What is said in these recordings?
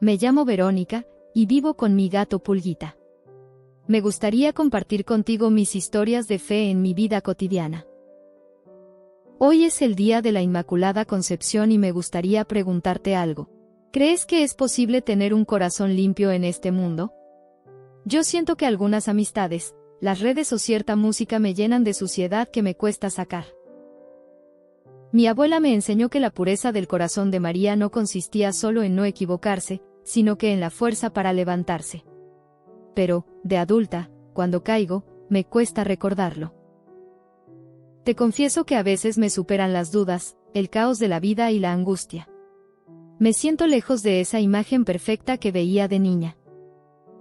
Me llamo Verónica, y vivo con mi gato Pulguita. Me gustaría compartir contigo mis historias de fe en mi vida cotidiana. Hoy es el día de la Inmaculada Concepción y me gustaría preguntarte algo. ¿Crees que es posible tener un corazón limpio en este mundo? Yo siento que algunas amistades, las redes o cierta música me llenan de suciedad que me cuesta sacar. Mi abuela me enseñó que la pureza del corazón de María no consistía solo en no equivocarse, sino que en la fuerza para levantarse. Pero, de adulta, cuando caigo, me cuesta recordarlo. Te confieso que a veces me superan las dudas, el caos de la vida y la angustia. Me siento lejos de esa imagen perfecta que veía de niña.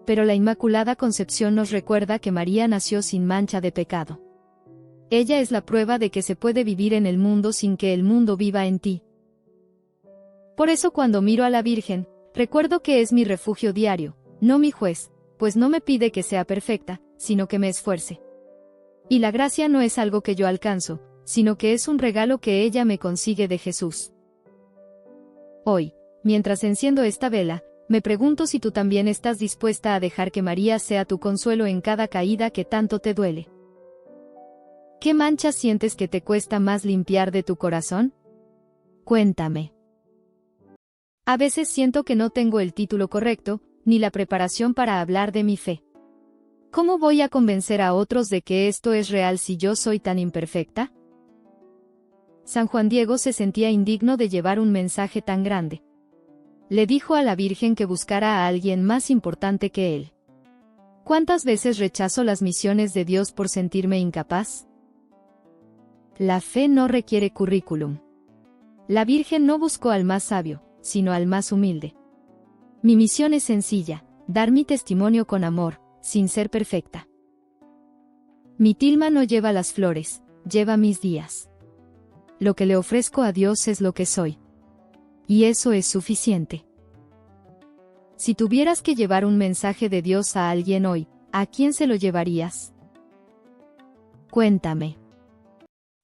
Pero la Inmaculada Concepción nos recuerda que María nació sin mancha de pecado. Ella es la prueba de que se puede vivir en el mundo sin que el mundo viva en ti. Por eso cuando miro a la Virgen, recuerdo que es mi refugio diario, no mi juez, pues no me pide que sea perfecta, sino que me esfuerce. Y la gracia no es algo que yo alcanzo, sino que es un regalo que ella me consigue de Jesús. Hoy, mientras enciendo esta vela, me pregunto si tú también estás dispuesta a dejar que María sea tu consuelo en cada caída que tanto te duele. ¿Qué manchas sientes que te cuesta más limpiar de tu corazón? Cuéntame. A veces siento que no tengo el título correcto, ni la preparación para hablar de mi fe. ¿Cómo voy a convencer a otros de que esto es real si yo soy tan imperfecta? San Juan Diego se sentía indigno de llevar un mensaje tan grande. Le dijo a la Virgen que buscara a alguien más importante que él. ¿Cuántas veces rechazo las misiones de Dios por sentirme incapaz? La fe no requiere currículum. La Virgen no buscó al más sabio, sino al más humilde. Mi misión es sencilla, dar mi testimonio con amor, sin ser perfecta. Mi tilma no lleva las flores, lleva mis días. Lo que le ofrezco a Dios es lo que soy. Y eso es suficiente. Si tuvieras que llevar un mensaje de Dios a alguien hoy, ¿a quién se lo llevarías? Cuéntame.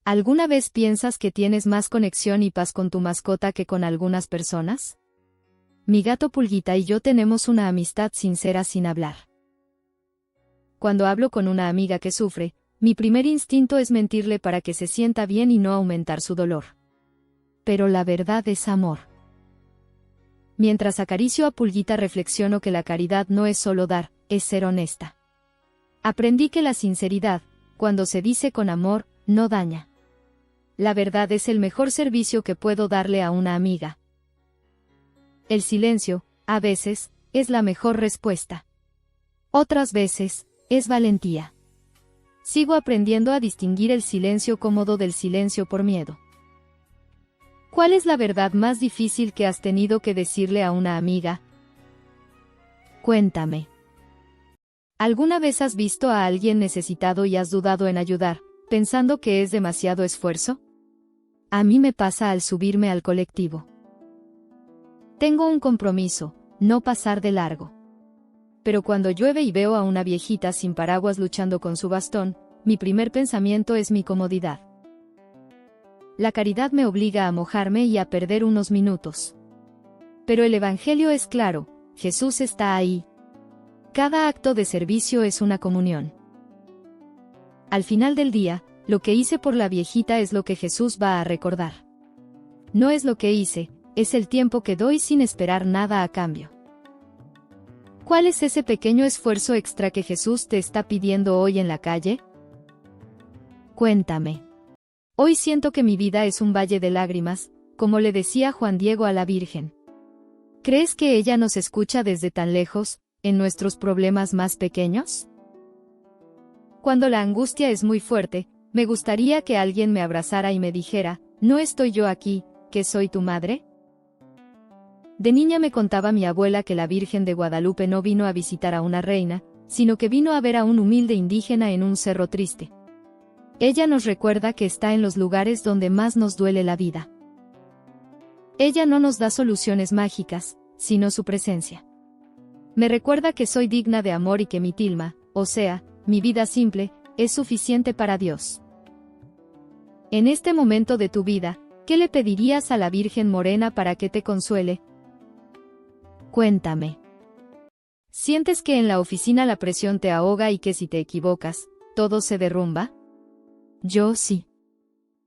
¿Alguna vez piensas que tienes más conexión y paz con tu mascota que con algunas personas? Mi gato Pulguita y yo tenemos una amistad sincera sin hablar. Cuando hablo con una amiga que sufre, mi primer instinto es mentirle para que se sienta bien y no aumentar su dolor. Pero la verdad es amor. Mientras acaricio a Pulguita reflexiono que la caridad no es solo dar, es ser honesta. Aprendí que la sinceridad, cuando se dice con amor, no daña. La verdad es el mejor servicio que puedo darle a una amiga. El silencio, a veces, es la mejor respuesta. Otras veces, es valentía. Sigo aprendiendo a distinguir el silencio cómodo del silencio por miedo. ¿Cuál es la verdad más difícil que has tenido que decirle a una amiga? Cuéntame. ¿Alguna vez has visto a alguien necesitado y has dudado en ayudar, pensando que es demasiado esfuerzo? A mí me pasa al subirme al colectivo. Tengo un compromiso, no pasar de largo. Pero cuando llueve y veo a una viejita sin paraguas luchando con su bastón, mi primer pensamiento es mi comodidad. La caridad me obliga a mojarme y a perder unos minutos. Pero el Evangelio es claro, Jesús está ahí. Cada acto de servicio es una comunión. Al final del día, lo que hice por la viejita es lo que Jesús va a recordar. No es lo que hice, es el tiempo que doy sin esperar nada a cambio. ¿Cuál es ese pequeño esfuerzo extra que Jesús te está pidiendo hoy en la calle? Cuéntame. Hoy siento que mi vida es un valle de lágrimas, como le decía Juan Diego a la Virgen. ¿Crees que ella nos escucha desde tan lejos, en nuestros problemas más pequeños? Cuando la angustia es muy fuerte, me gustaría que alguien me abrazara y me dijera, ¿no estoy yo aquí, que soy tu madre? De niña me contaba mi abuela que la Virgen de Guadalupe no vino a visitar a una reina, sino que vino a ver a un humilde indígena en un cerro triste. Ella nos recuerda que está en los lugares donde más nos duele la vida. Ella no nos da soluciones mágicas, sino su presencia. Me recuerda que soy digna de amor y que mi tilma, o sea, mi vida simple, es suficiente para Dios. En este momento de tu vida, ¿qué le pedirías a la Virgen Morena para que te consuele? Cuéntame. ¿Sientes que en la oficina la presión te ahoga y que si te equivocas, todo se derrumba? Yo sí.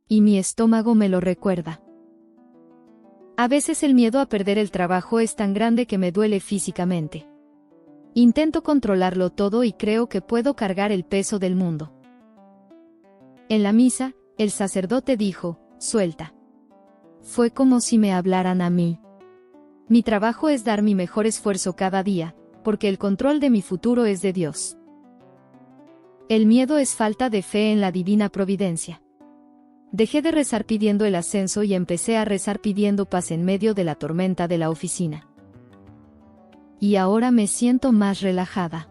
Y mi estómago me lo recuerda. A veces el miedo a perder el trabajo es tan grande que me duele físicamente. Intento controlarlo todo y creo que puedo cargar el peso del mundo. En la misa, el sacerdote dijo, suelta. Fue como si me hablaran a mí. Mi trabajo es dar mi mejor esfuerzo cada día, porque el control de mi futuro es de Dios. El miedo es falta de fe en la divina providencia. Dejé de rezar pidiendo el ascenso y empecé a rezar pidiendo paz en medio de la tormenta de la oficina. Y ahora me siento más relajada.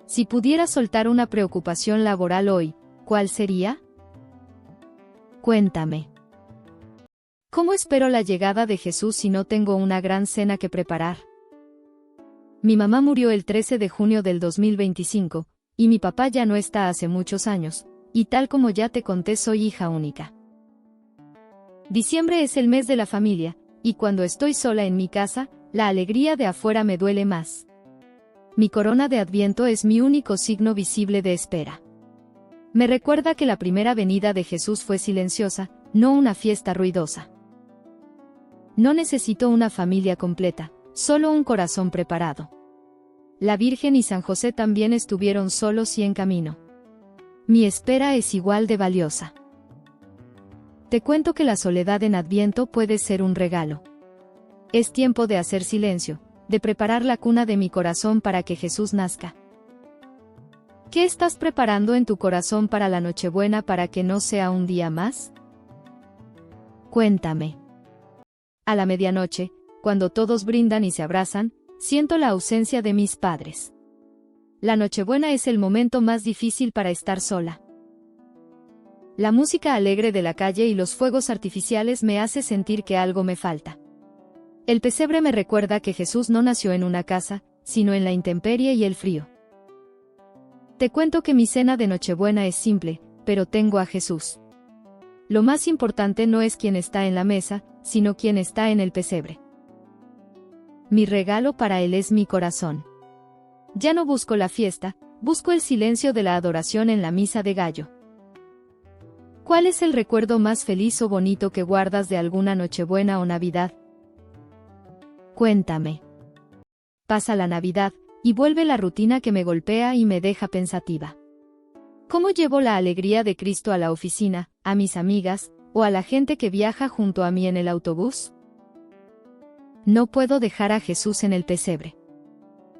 Si pudiera soltar una preocupación laboral hoy, ¿cuál sería? Cuéntame. ¿Cómo espero la llegada de Jesús si no tengo una gran cena que preparar? Mi mamá murió el 13 de junio del 2025, y mi papá ya no está hace muchos años, y tal como ya te conté soy hija única. Diciembre es el mes de la familia, y cuando estoy sola en mi casa, la alegría de afuera me duele más. Mi corona de Adviento es mi único signo visible de espera. Me recuerda que la primera venida de Jesús fue silenciosa, no una fiesta ruidosa. No necesito una familia completa, solo un corazón preparado. La Virgen y San José también estuvieron solos y en camino. Mi espera es igual de valiosa. Te cuento que la soledad en Adviento puede ser un regalo. Es tiempo de hacer silencio, de preparar la cuna de mi corazón para que Jesús nazca. ¿Qué estás preparando en tu corazón para la Nochebuena para que no sea un día más? Cuéntame. A la medianoche, cuando todos brindan y se abrazan, siento la ausencia de mis padres. La Nochebuena es el momento más difícil para estar sola. La música alegre de la calle y los fuegos artificiales me hace sentir que algo me falta. El pesebre me recuerda que Jesús no nació en una casa, sino en la intemperie y el frío. Te cuento que mi cena de Nochebuena es simple, pero tengo a Jesús. Lo más importante no es quién está en la mesa, sino quién está en el pesebre. Mi regalo para Él es mi corazón. Ya no busco la fiesta, busco el silencio de la adoración en la misa de gallo. ¿Cuál es el recuerdo más feliz o bonito que guardas de alguna Nochebuena o Navidad? Cuéntame. Pasa la Navidad, y vuelve la rutina que me golpea y me deja pensativa. ¿Cómo llevo la alegría de Cristo a la oficina, a mis amigas, o a la gente que viaja junto a mí en el autobús? No puedo dejar a Jesús en el pesebre.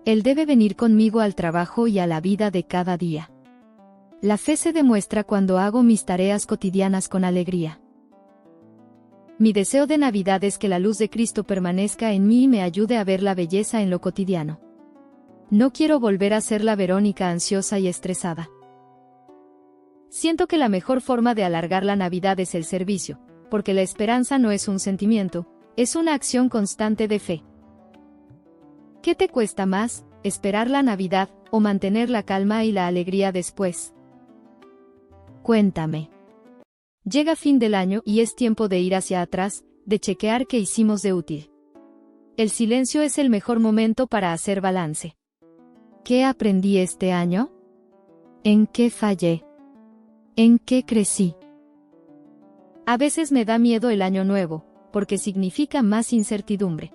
Él debe venir conmigo al trabajo y a la vida de cada día. La fe se demuestra cuando hago mis tareas cotidianas con alegría. Mi deseo de Navidad es que la luz de Cristo permanezca en mí y me ayude a ver la belleza en lo cotidiano. No quiero volver a ser la Verónica ansiosa y estresada. Siento que la mejor forma de alargar la Navidad es el servicio, porque la esperanza no es un sentimiento, es una acción constante de fe. ¿Qué te cuesta más, esperar la Navidad, o mantener la calma y la alegría después? Cuéntame. Llega fin del año y es tiempo de ir hacia atrás, de chequear qué hicimos de útil. El silencio es el mejor momento para hacer balance. ¿Qué aprendí este año? ¿En qué fallé? ¿En qué crecí? A veces me da miedo el año nuevo, porque significa más incertidumbre.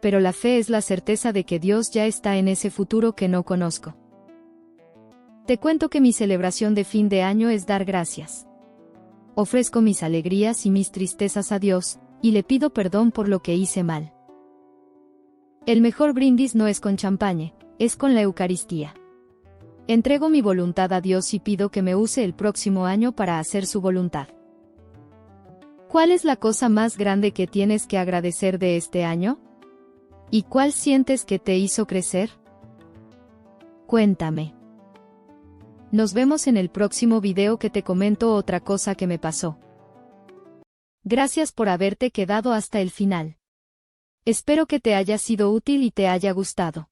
Pero la fe es la certeza de que Dios ya está en ese futuro que no conozco. Te cuento que mi celebración de fin de año es dar gracias. Ofrezco mis alegrías y mis tristezas a Dios, y le pido perdón por lo que hice mal. El mejor brindis no es con champaña, es con la Eucaristía. Entrego mi voluntad a Dios y pido que me use el próximo año para hacer su voluntad. ¿Cuál es la cosa más grande que tienes que agradecer de este año? ¿Y cuál sientes que te hizo crecer? Cuéntame. Nos vemos en el próximo video que te comento otra cosa que me pasó. Gracias por haberte quedado hasta el final. Espero que te haya sido útil y te haya gustado.